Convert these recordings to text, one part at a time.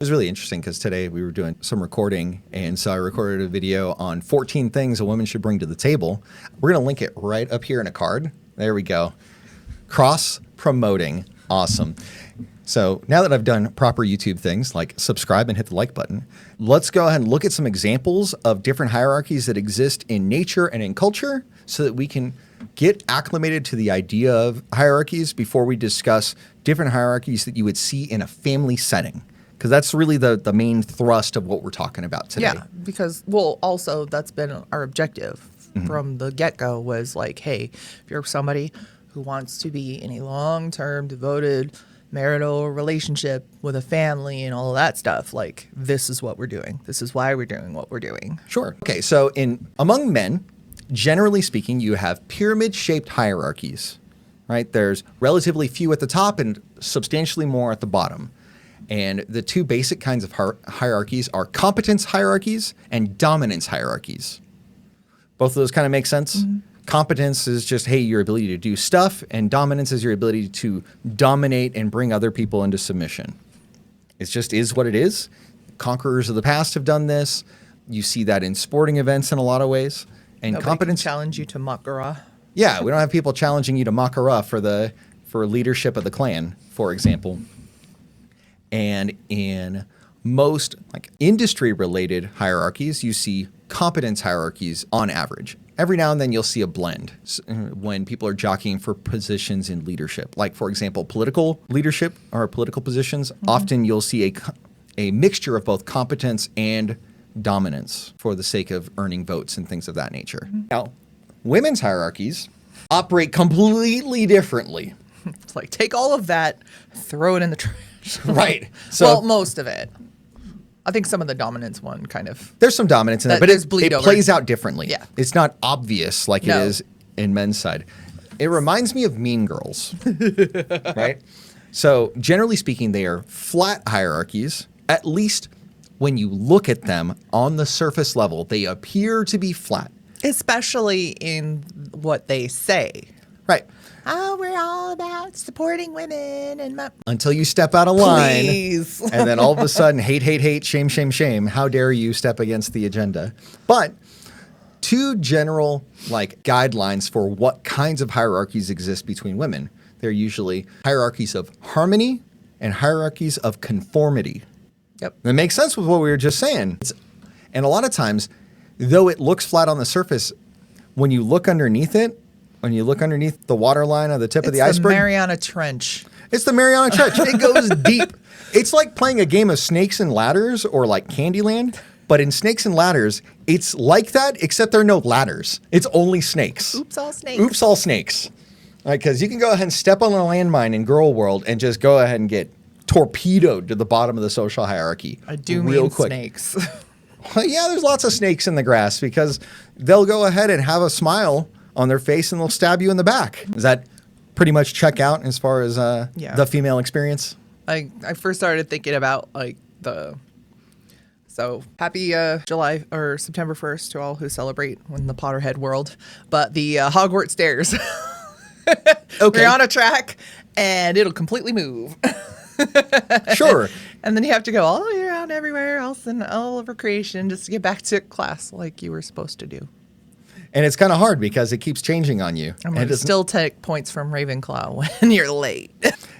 It was really interesting because today we were doing some recording, and so I recorded a video on 14 things a woman should bring to the table. We're going to link it right up here in a card. There we go. Cross-promoting. Awesome. So now that I've done proper YouTube things like subscribe and hit the like button, let's go ahead and look at some examples of different hierarchies that exist in nature and in culture so that we can get acclimated to the idea of hierarchies before we discuss different hierarchies that you would see in a family setting. Because that's really the main thrust of what we're talking about today. Yeah, because, also that's been our objective from the get-go was like, hey, if you're somebody who wants to be in a long-term, devoted marital relationship with a family and all of that stuff, like, this is what we're doing. This is why we're doing what we're doing. Sure. Okay, so among men, generally speaking, you have pyramid-shaped hierarchies, right? There's relatively few at the top and substantially more at the bottom. And the two basic kinds of hierarchies are competence hierarchies and dominance hierarchies. Both of those kind of make sense. Mm-hmm. Competence is just, hey, your ability to do stuff, and dominance is your ability to dominate and bring other people into submission. It just is what it is. Conquerors of the past have done this. You see that in sporting events in a lot of ways. And Nobody competence can challenge you to makara. Yeah, we don't have people challenging you to makara for leadership of the clan, for example. And in most industry-related hierarchies, you see competence hierarchies on average. Every now and then you'll see a blend when people are jockeying for positions in leadership. Like, for example, political leadership or political positions. Mm-hmm. Often you'll see a mixture of both competence and dominance for the sake of earning votes and things of that nature. Mm-hmm. Now, women's hierarchies operate completely differently. It's like, take all of that, throw it in the trash. Right. So, most of it. I think some of the dominance one kind of. There's some dominance in that, but it plays out differently. Yeah. It's not obvious like it is in men's side. It reminds me of Mean Girls, right? So generally speaking, they are flat hierarchies. At least when you look at them on the surface level, they appear to be flat. Especially in what they say. Right. Oh, we're all about supporting women and until you step out of line. Please. And then all of a sudden, hate, hate, hate, shame, shame, shame. How dare you step against the agenda? But two general guidelines for what kinds of hierarchies exist between women. They're usually hierarchies of harmony and hierarchies of conformity. Yep. That makes sense with what we were just saying. And a lot of times, though it looks flat on the surface, when you look underneath it, when you look underneath the waterline of the tip of the iceberg. It's the Mariana Trench. It's the Mariana Trench. It goes deep. It's like playing a game of Snakes and Ladders or like Candyland. But in Snakes and Ladders, it's like that, except there are no ladders. It's only snakes. Oops, all snakes. Oops, all snakes. Because you can go ahead and step on a landmine in Girl World and just go ahead and get torpedoed to the bottom of the social hierarchy. I do real mean quick. Snakes. Well, yeah, there's lots of snakes in the grass because they'll go ahead and have a smile on their face and they'll stab you in the back. Does that pretty much check out as far as the female experience? I first started thinking about so happy July or September 1st to all who celebrate in the Potterhead world. But the Hogwarts stairs. Okay. You're on a track and it'll completely move. Sure. And then you have to go all the way around everywhere else in all of recreation just to get back to class like you were supposed to do. And it's kind of hard because it keeps changing on you. I'm going to still take points from Ravenclaw when you're late.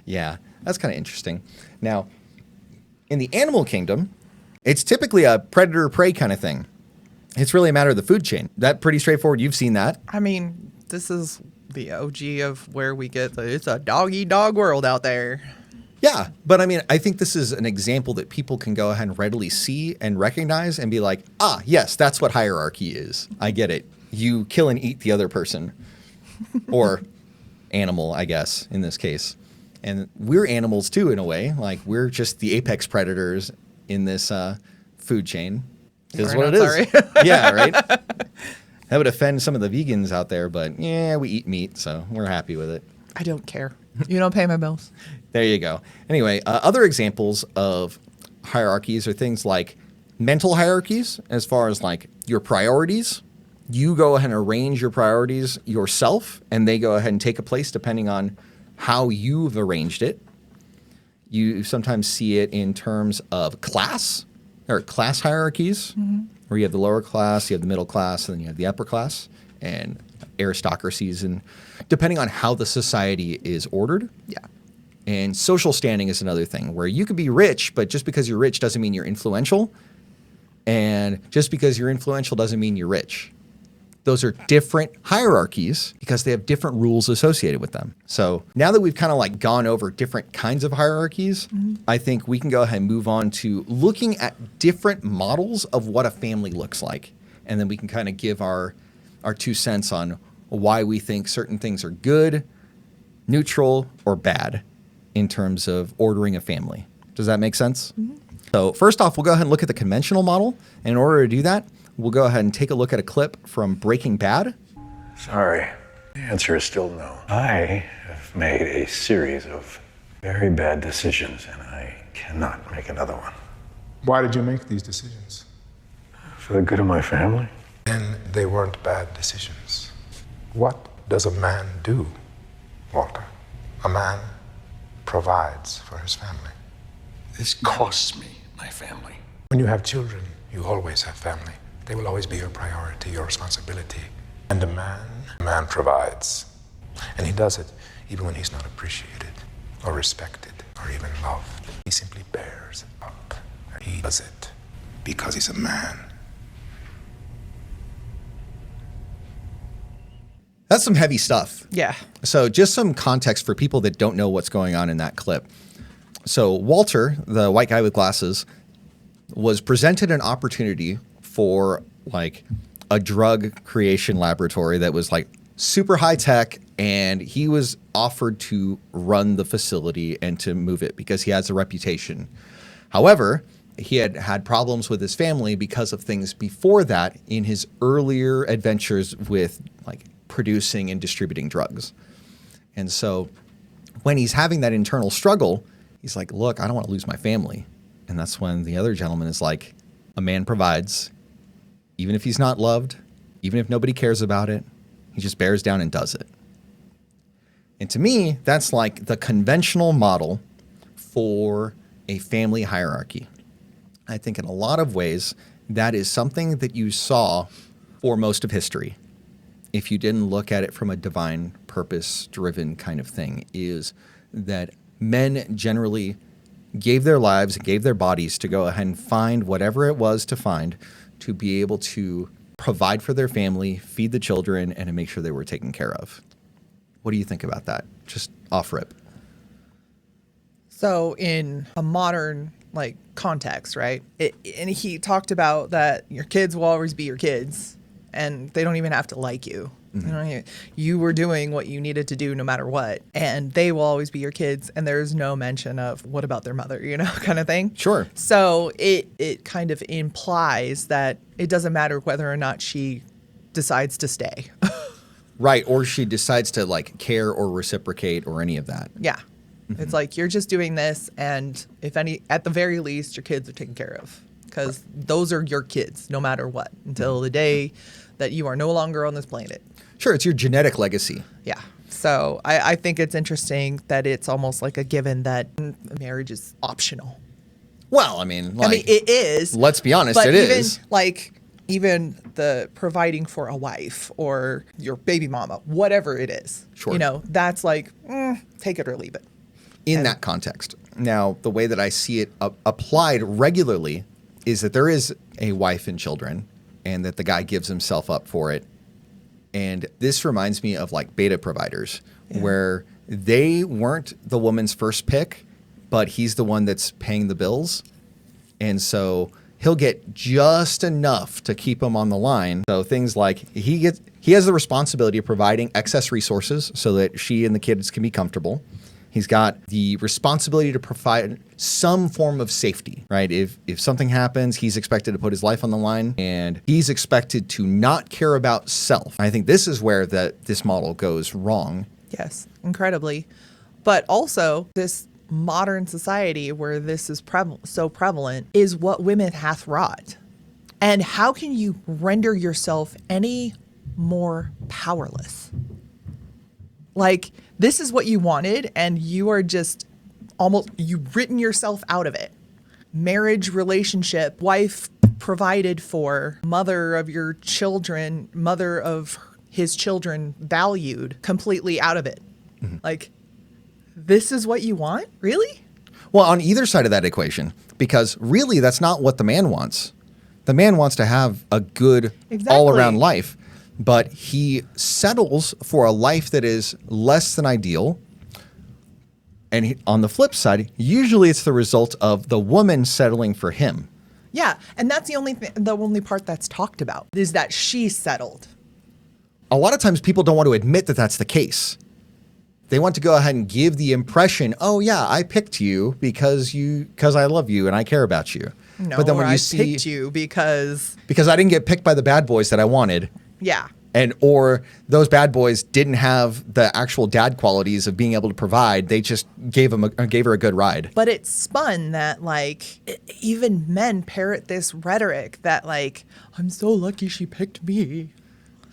Yeah, that's kind of interesting. Now, in the animal kingdom, it's typically a predator-prey kind of thing. It's really a matter of the food chain. That's pretty straightforward. You've seen that. I mean, this is the OG of where we get it's a dog-eat-dog world out there. Yeah, but I mean, I think this is an example that people can go ahead and readily see and recognize and be like, yes, that's what hierarchy is. I get it. You kill and eat the other person or animal, I guess, in this case. And we're animals too, in a way. Like we're just the apex predators in this food chain. Is what it is. Sorry. Yeah, right? That would offend some of the vegans out there, but yeah, we eat meat, so we're happy with it. I don't care. You don't pay my bills. There you go. Anyway, other examples of hierarchies are things like mental hierarchies, as far as your priorities. You go ahead and arrange your priorities yourself, and they go ahead and take a place depending on how you've arranged it. You sometimes see it in terms of class or class hierarchies, where you have the lower class, you have the middle class, and then you have the upper class, and aristocracies, and depending on how the society is ordered. Yeah. And social standing is another thing where you could be rich, but just because you're rich doesn't mean you're influential. And just because you're influential doesn't mean you're rich. Those are different hierarchies because they have different rules associated with them. So now that we've kind of like gone over different kinds of hierarchies, I think we can go ahead and move on to looking at different models of what a family looks like. And then we can kind of give our 2 cents on why we think certain things are good, neutral, or bad in terms of ordering a family. Does that make sense? So first off, we'll go ahead and look at the conventional model. And in order to do that, we'll go ahead and take a look at a clip from Breaking Bad. Sorry, the answer is still no. I have made a series of very bad decisions, and I cannot make another one. Why did you make these decisions? For the good of my family. And they weren't bad decisions. What does a man do, Walter? A man provides for his family. This costs me my family. When you have children, you always have family. They will always be your priority, your responsibility. And a man provides. And he does it even when he's not appreciated or respected or even loved. He simply bears up. And he does it because he's a man. That's some heavy stuff. Yeah. So just some context for people that don't know what's going on in that clip. So Walter, the white guy with glasses, was presented an opportunity for like a drug creation laboratory that was like super high tech, and he was offered to run the facility and to move it because he has a reputation. However, he had had problems with his family because of things before that in his earlier adventures with like producing and distributing drugs. And so when he's having that internal struggle, he's like, look, I don't want to lose my family. And that's when the other gentleman is like, a man provides, even if he's not loved, even if nobody cares about it, he just bears down and does it. And to me, that's like the conventional model for a family hierarchy. I think in a lot of ways, that is something that you saw for most of history. If you didn't look at it from a divine purpose-driven kind of thing, is that men generally gave their lives, gave their bodies to go ahead and find whatever it was to find to be able to provide for their family, feed the children, and to make sure they were taken care of. What do you think about that? Just off rip. So in a modern like context, right? And he talked about that your kids will always be your kids, and they don't even have to like you. You know, you were doing what you needed to do no matter what, and they will always be your kids, and there's no mention of what about their mother, you know, kind of thing. Sure. So it kind of implies that it doesn't matter whether or not she decides to stay. Right, or she decides to like care or reciprocate or any of that. Yeah. It's like you're just doing this, and if any, at the very least, your kids are taken care of, because those are your kids no matter what until the day that you are no longer on this planet. Sure, it's your genetic legacy. Yeah. So I think it's interesting that it's almost like a given that marriage is optional. Well, I mean, like, it is. Let's be honest, but it even, is. Like, even the providing for a wife or your baby mama, whatever it is, Sure. you know, that's like, take it or leave it. In that context. Now, the way that I see it applied regularly is that there is a wife and children, and that the guy gives himself up for it. And this reminds me of like beta providers, where they weren't the woman's first pick, but he's the one that's paying the bills. And so he'll get just enough to keep him on the line. So things like he has the responsibility of providing excess resources so that she and the kids can be comfortable. He's got the responsibility to provide some form of safety, right? If something happens, he's expected to put his life on the line, and he's expected to not care about self. I think this is where this model goes wrong. Yes, incredibly. But also, this modern society where this is so prevalent is what women hath wrought. And how can you render yourself any more powerless? Like, this is what you wanted, and you are just you've written yourself out of it. Marriage, relationship, wife provided for, mother of your children, mother of his children valued, completely out of it. Mm-hmm. Like, this is what you want? Really? Well, on either side of that equation, because really that's not what the man wants. The man wants to have a good all-around life, but he settles for a life that is less than ideal. And on the flip side, usually it's the result of the woman settling for him. Yeah, and that's the only part that's talked about, is that she settled. A lot of times people don't want to admit that that's the case. They want to go ahead and give the impression, oh yeah, I picked you because I love you and I care about you. No, but then when I you picked you because I didn't get picked by the bad boys that I wanted. Yeah. Or those bad boys didn't have the actual dad qualities of being able to provide. They just gave her a good ride. But it's spun that, like, even men parrot this rhetoric that, like, I'm so lucky she picked me.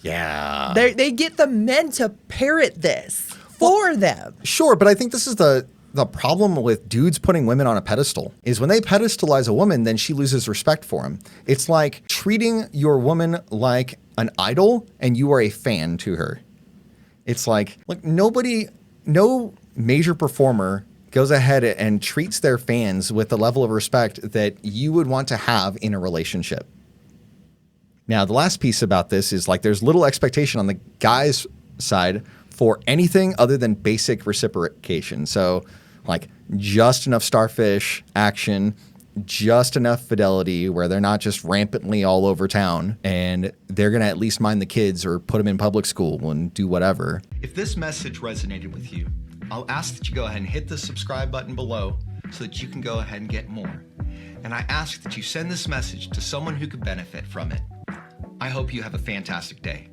Yeah. They get the men to parrot this for them. Sure, but I think this is the problem with dudes putting women on a pedestal is when they pedestalize a woman, then she loses respect for him. It's like treating your woman like an idol and you are a fan to her. It's like no major performer goes ahead and treats their fans with the level of respect that you would want to have in a relationship. Now, the last piece about this is like there's little expectation on the guy's side for anything other than basic reciprocation. So like just enough starfish action, just enough fidelity where they're not just rampantly all over town and they're going to at least mind the kids or put them in public school and do whatever. If this message resonated with you, I'll ask that you go ahead and hit the subscribe button below so that you can go ahead and get more. And I ask that you send this message to someone who could benefit from it. I hope you have a fantastic day.